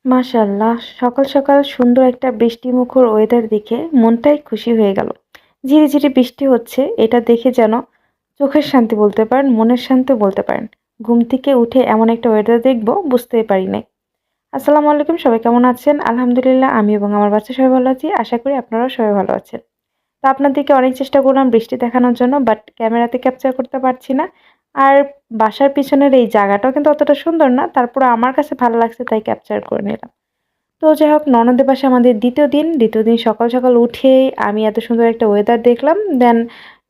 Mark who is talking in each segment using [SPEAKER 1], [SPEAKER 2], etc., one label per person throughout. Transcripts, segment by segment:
[SPEAKER 1] মাশাআল্লাহ! সকাল, সকাল সুন্দর একটা বৃষ্টিমুখর ওয়েদার দেখে মনটাই খুশি হয়ে গেল। ঝিরিঝিরি বৃষ্টি হচ্ছে, এটা দেখে যেন চোখের শান্তি বলতে পারেন, মনের শান্তিও বলতে পারেন। ঘুম থেকে উঠে এমন একটা ওয়েদার দেখব বুঝতেই পারি নাই। আসসালামু আলাইকুম, সবাই কেমন আছেন? আলহামদুলিল্লাহ আমি এবং আমার বাচ্চা সবাই ভালো আছি। আশা করি আপনারাও সবাই ভালো আছেন। তো আপনাদেরকে অনেক চেষ্টা করলাম বৃষ্টি দেখানোর জন্য, বাট ক্যামেরাতে ক্যাপচার করতে পারছি না। আর বাসার পিছনের এই জায়গাটাও কিন্তু অতটা সুন্দর না। তারপরেও আমার কাছে ভালো লাগছে তাই ক্যাপচার করে নিলাম। তো যাই হোক, ননদের বাসায় আমাদের দ্বিতীয় দিন সকাল, সকাল উঠেই আমি এত সুন্দর একটা ওয়েদার দেখলাম। দেন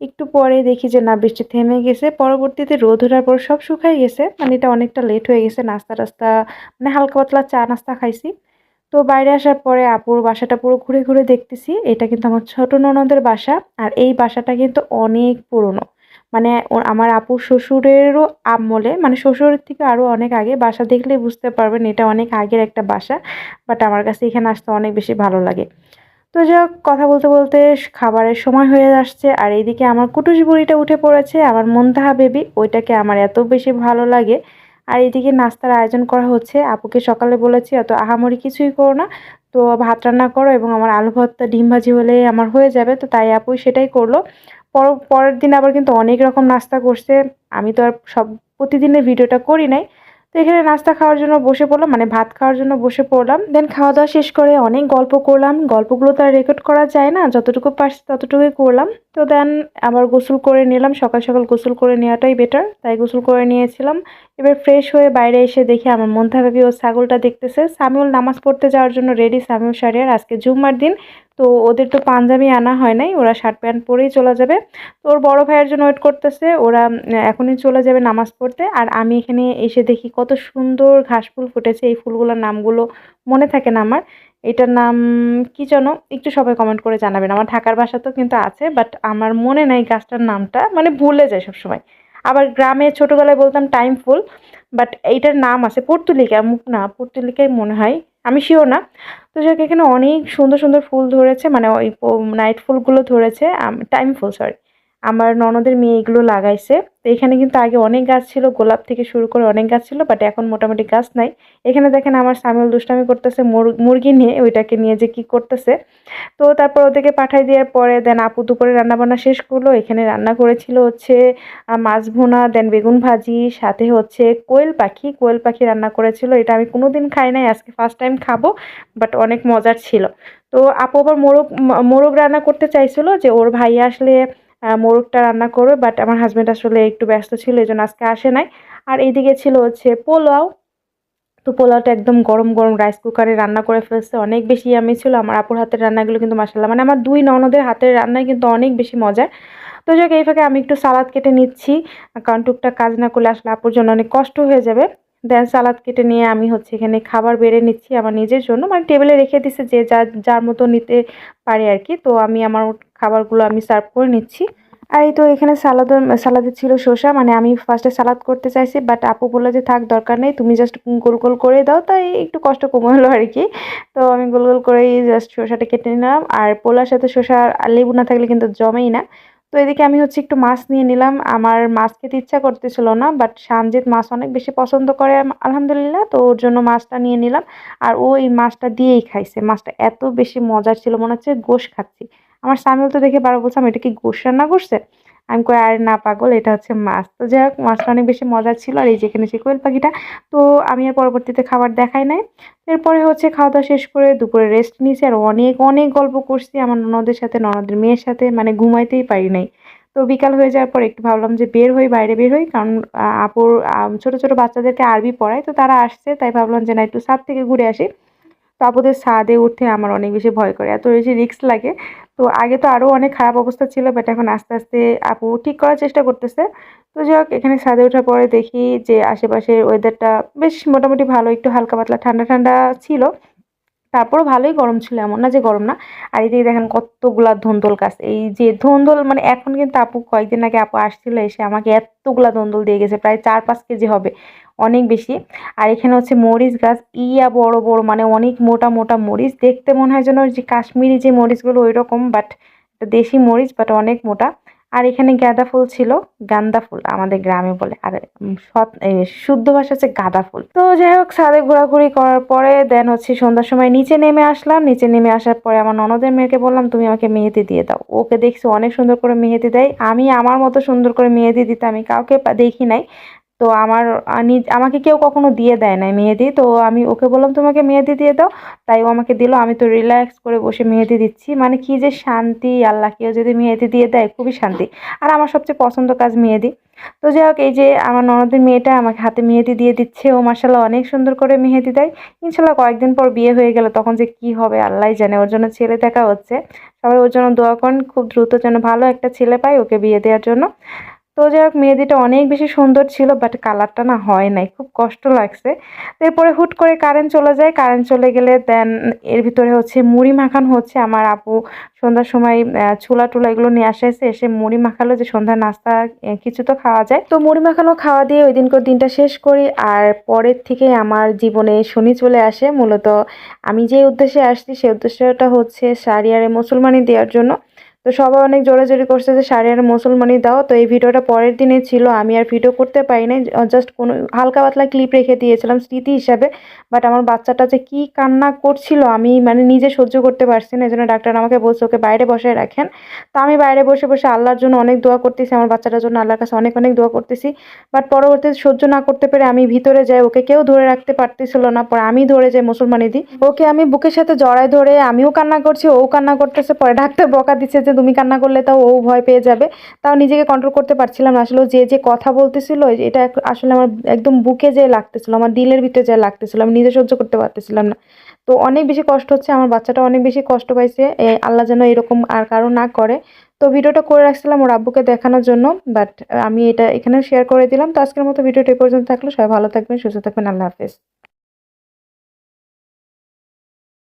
[SPEAKER 1] একটু পরে দেখি যে না, বৃষ্টি থেমে গেছে। পরবর্তীতে রোদ ওঠার পর সব শুকায় গেছে। মানে এটা অনেকটা লেট হয়ে গেছে। নাস্তা-টাস্তা মানে হালকা পাতলা চা নাস্তা খাইছি। তো বাইরে আসার পরে আপুর বাসাটা পুরো ঘুরে, ঘুরে দেখতেছি। এটা কিন্তু আমার ছোট ননদের বাসা। আর এই বাসাটা কিন্তু অনেক পুরনো। মানে আমার আপুর শ্বশুরেরও আমলে, মানে শ্বশুরের থেকে আরো অনেক আগে। বাসা দেখলেই বুঝতে পারবেন এটা অনেক আগের একটা বাসা। বাট আমার কাছে এখানে আসতে অনেক বেশি ভালো লাগে। তো যাই হোক, কথা বলতে, বলতে খাবারের সময় হয়ে আসছে। আর এইদিকে আমার কুটুস বুড়িটা উঠে পড়েছে। আমার মুনতাহা বেবি, ওইটাকে আমার এত বেশি ভালো লাগে। আর এদিকে নাস্তার আয়োজন করা হচ্ছে। আপুকে সকালে বলেছি এত আহামরি কিছুই করো না। তো ভাত রান্না করো এবং আমার আলু ভর্তা, ডিম ভাজি হলেই আমার হয়ে যাবে। তো তাই আপুই সেটাই করলো। পরের দিন আবার কিন্তু অনেক রকম নাস্তা করছে। আমি তো আর প্রতিদিনের ভিডিওটা করি নাই। তো এখানে নাস্তা খাওয়ার জন্য বসে পড়লাম, মানে ভাত খাওয়ার জন্য বসে পড়লাম। দেন খাওয়া-দাওয়া শেষ করে অনেক গল্প করলাম। গল্পগুলো তো আর রেকর্ড করা যায় না। যতটুকু পারছি ততটুকুই করলাম। তো দেন আবার গোসল করে নিলাম। সকাল, সকাল গোসল করে নেওয়াটাই বেটার। তাই গোসল করে নিয়েছিলাম। এবার ফ্রেশ হয়ে বাইরে এসে দেখি আমার মুনতাহা ভাবি ও ছাগলটা দেখতেছে। সামিউল নামাজ পড়তে যাওয়ার জন্য রেডি। সামিউল শারিয়ার আজকে জুম্মার দিন। তো ওদের তো পাঞ্জাবি আনা হয় নাই। ওরা শার্ট প্যান্ট পরেই চলে যাবে। তো ওর বড় ভাইয়ের জন্য ওয়েট করতেছে। ওরা এখনই চলে যাবে নামাজ পড়তে। আর আমি এখানে এসে দেখি কত সুন্দর ঘাসফুল ফুটেছে। এই ফুলগুলোর নামগুলো মনে থাকে না আমার। এটার নাম কি যেন? একটু সবাই কমেন্ট করে জানাবেন। আমার ঢাকার বাসাতেও কিন্তু আছে, বাট আমার মনে নাই গাছটার নামটা। মানে ভুলে যাই সবসময়। আবার গ্রামে ছোটবেলায় বলতাম টাইম ফুল। বাট এইটার নাম আছে পর্তুলিকা, না পর্তুলিকাই মনে হয়। আমি শিওর না। তো যাক, এখানে অনেক সুন্দর, সুন্দর ফুল ধরেছে। মানে ওই নাইট ফুলগুলো ধরেছে। টাইম ফুল, সরি। আমার ননদের মেয়ে এগুলো লাগাইছে। তো এখানে কিন্তু আগে অনেক গাছ ছিল, গোলাপ থেকে শুরু করে অনেক গাছ ছিল, বাট এখন মোটামুটি গাছ নাই। এখানে দেখেন আমার সামিউল দুষ্টামি করতেছে মুরগি নিয়ে, ওইটাকে নিয়ে যে কি করতেছে। তো তারপর ওদেরকে পাঠাই দেওয়ার পরে দেন আপু দুপুরে রান্নাবান্না শেষ করলো। এখানে রান্না করেছিল হচ্ছে মাছ ভুনা, দেন বেগুন ভাজি, সাথে হচ্ছে কোয়েল পাখি রান্না করেছিল। এটা আমি কোনোদিন খাই নাই, আজকে ফার্স্ট টাইম খাবো। বাট অনেক মজার ছিল। তো আপু আবার মোরগ রান্না করতে চাইছিল যে ওর ভাই আসলে মোরগটা রান্না করবে, বাট আমার হাজবেন্ড আসলে একটু ব্যস্ত ছিল, এজন্য আজকে আসে নাই। আর এইদিকে ছিল হচ্ছে পোলাও। তো পোলাওটা একদম গরম, গরম রাইস কুকারে রান্না করে ফেলছে। অনেক বেশি ইয়াম্মি ছিল। আমার আপুর হাতের রান্নাগুলো কিন্তু মাশাআল্লাহ, মানে আমার ২ ননদের হাতের রান্নাই কিন্তু অনেক বেশি মজার। তো যাক, এই ফাঁকে আমি একটু সালাদ কেটে নিচ্ছি। কারণ টুকটাক কাজ না করলে আসলে আপুর জন্য অনেক কষ্ট হয়ে যাবে। দেন সালাদ কেটে নিয়ে আমি হচ্ছে এখানে খাবার বেড়ে নিচ্ছি আমার নিজের জন্য। মানে টেবিলে রেখে দিছে যে যার মতো নিতে পারে আরকি। তো আমি আমার খাবারগুলো আমি সার্ভ করে নিচ্ছি। আর এই তো এখানে সালাদে ছিল শসা। মানে আমি ফার্স্টে সালাদ করতে চাইছি, বাট আপু বলল যে থাক, দরকার নেই, তুমি জাস্ট গোল গোল করে দাও। তাই একটু কষ্ট কম হলো আর কি। তো আমি গোল গোল করেই জাস্ট শসাটা কেটে নিলাম। আর পোলার সাথে শসা আর লেবু না থাকলে কিন্তু জমেই না। তো এদিকে আমি হচ্ছে একটু মাছ নিয়ে নিলাম। আমার মাছ খেতে ইচ্ছা করতেছিল না, বাট সানজিৎ মাছ অনেক বেশি পছন্দ করে আলহামদুলিল্লাহ। তো ওর জন্য মাছটা নিয়ে নিলাম। আর ও এই মাছটা দিয়েই খাইছে। মাছটা এত বেশি মজার ছিল, মনে হচ্ছে গোশ খাচ্ছি। আমার সামিউল তো দেখে বারবার বলছিলাম এটা কি গোশ রান্না করছে? আমি কই আরে না পাগল, এটা হচ্ছে মাছ। তো যাই হোক, মাছটা অনেক বেশি মজার ছিল। আর এই যে এখানে সেই কোয়েল পাখিটা। তো আমি আর পরবর্তীতে খাবার দেখাই নাই। এরপরে হচ্ছে খাওয়া-দাওয়া শেষ করে দুপুরে রেস্ট নিয়েছি। আর অনেক, অনেক গল্প করছি আমার ননদের সাথে, ননদের মেয়ের সাথে। মানে ঘুমাইতেই পারি নাই। তো বিকাল হয়ে যাওয়ার পর একটু ভাবলাম যে বাইরে বের হই। কারণ আপুর ছোট, ছোট বাচ্চাদেরকে আরবি পড়ায়। তো তারা আসছে। তাই ভাবলাম যে না, একটু ছাদ থেকে ঘুরে আসি। তো আপুদের ছাদে উঠতে আমার অনেক বেশি ভয় করে। এত বেশি রিস্ক লাগে। তো আগে তো আরো অনেক খারাপ অবস্থা ছিল, বাট এখন আস্তে, আস্তে আপু ঠিক করার চেষ্টা করতেছে। তো যাই হোক, এখানে ছাদে ওঠার পরে দেখি যে আশেপাশের ওয়েদারটা বেশ মোটামুটি ভালো। একটু হালকা পাতলা ঠান্ডা, ঠান্ডা ছিল। তারপরও ভালোই গরম ছিল, এমন না যে গরম না। আর এদিকে দেখেন কতগুলা ধুন্দুল গাছ। এই যে ধুন্দুল, মানে এখন কিন্তু আপু কয়েকদিন আগে আপু আসছিল, এসে আমাকে এতগুলা ধুন্দুল দিয়ে গেছে। প্রায় ৪-৫ কেজি হবে। অনেক বেশি। আর এখানে হচ্ছে মরিচ গাছ, বড়, বড়, মানে অনেক মোটা, মোটা মরিচ। দেখতে মনে হয় যেন ওই যে কাশ্মীরি যে মরিচগুলো ঐরকম, বাট দেশি মরিচ, বাট অনেক মোটা। আর এখানে গাঁদা ফুল ছিল, গান্দা ফুল আমাদের গ্রামে বলে, আর শুদ্ধ ভাষা হচ্ছে গাঁদা ফুল। তো যাই হোক, ছাদে ঘোরাঘুরি করার পরে দেন হচ্ছে সন্ধ্যার সময় নিচে নেমে আসলাম। নিচে নেমে আসার পরে আমার ননদের মেয়েকে বললাম, তুমি আমাকে মেহেদি দিয়ে দাও। ওকে দেখছি অনেক সুন্দর করে মেহেদি দেয়, আমি আমার মতো সুন্দর করে মেহেদি দিতে আমি কাউকে দেখি নাই। তো আমাকে কেউ কখনো দিয়ে দেয় নাই মেহেদি, তো আমি ওকে বললাম তোমাকে মেহেদি দিয়ে দাও, তাই ও আমাকে দিল। আমি তো রিল্যাক্স করে বসে মেহেদি দিচ্ছি, মানে কি যে শান্তি, আল্লাহ কেউ যদি মেহেদি দিয়ে দেয় খুবই শান্তি। আর আমার সবচেয়ে পছন্দ কাজ মেহেদি। তো যাই হোক, এই যে আমার ননদের মেয়েটা আমাকে হাতে মেহেদি দিয়ে দিচ্ছে, ও মাশাআল্লাহ অনেক সুন্দর করে মেহেদি দেয়। ইনশাল্লাহ কয়েকদিন পর বিয়ে হয়ে গেলে তখন যে কি হবে আল্লাহই জানে। ওর জন্য ছেলে দেখা হচ্ছে, সবাই ওর জন্য দোয়া করেন, খুব দ্রুত যেন ভালো একটা ছেলে পায় ওকে বিয়ে দেওয়ার জন্য। তো যাই হোক, মেহেদিটা অনেক বেশি সুন্দর ছিল, বাট কালারটা না হয় নাই, খুব কষ্ট লাগছে। এরপরে হুট করে কারেন্ট চলে যায়, কারেন্ট চলে গেলে দেন এর ভিতরে হচ্ছে মুড়ি মাখানো হচ্ছে। আমার আপু সন্ধ্যার সময় ছোলা টোলা এগুলো নিয়ে এসে এসে মুড়ি মাখালো, যে সন্ধ্যার নাস্তা কিছু তো খাওয়া যায়। তো মুড়ি মাখানো খাওয়া দিয়ে ওই দিনকার দিনটা শেষ করি। আর পরের থেকে আমার জীবনে শনি চলে আসে। মূলত আমি যে উদ্দেশ্যে আসছি সেই উদ্দেশ্যটা হচ্ছে শাহরিয়ারে মুসলমানি দেওয়ার জন্য। তো সবাই অনেক জোরাজোরি করছে যে শাহরিয়ারে মুসলমানি দাও। তো এই ভিডিওটা পরের দিনে ছিল, আমি আর ভিডিও করতে পারি নাই, জাস্ট কোনো হালকা পাতলা ক্লিপ রেখে দিয়েছিলাম স্মৃতি হিসাবে। বাট আমার বাচ্চাটা যে কি কান্না করছিল আমি মানে নিজে সহ্য করতে পারছি না, এই জন্য ডাক্তার আমাকে বলছে ওকে বাইরে বসায় রাখেন। তো আমি বাইরে বসে বসে আল্লাহর জন্য অনেক দোয়া করতেছি, আমার বাচ্চাটার জন্য আল্লাহর কাছে অনেক অনেক দোয়া করতেছি। বাট পরবর্তীতে সহ্য না করতে পেরে আমি ভিতরে যাই, ওকে কেউ ধরে রাখতে পারতেছিল না, পরে আমি ধরে যাই মুসলমানি দিই ওকে। আমি বুকের সাথে জড়ায় ধরে আমিও কান্না করছি, ও কান্না করতেছে। পরে ডাক্তার বকা দিচ্ছে যে তুমি কান্না করলে তাও ও ভয় পেয়ে যাবে। তাও নিজেকে কন্ট্রোল করতে পারছিলাম না। আসলে যে যে কথা বলতেছিল এটা আসলে আমার একদম বুকে যে লাগতেছিল, আমার দিলের ভিতরে যে লাগতেছিল, আমি নিজে সহ্য করতে পারতেছিলাম না। তো অনেক বেশি কষ্ট হচ্ছে, আমার বাচ্চাটা অনেক বেশি কষ্ট পাইছে। আল্লাহ যেন এরকম আর কারো না করে। তো ভিডিওটা করে রাখছিলাম ওর আব্বুকে দেখানোর জন্য, বাট আমি এটা এখানে শেয়ার করে দিলাম। তো আজকের মতো ভিডিওটা এই পর্যন্ত থাকলো। সবাই ভালো থাকবেন, সুস্থ থাকবেন, আল্লাহ হাফেজ।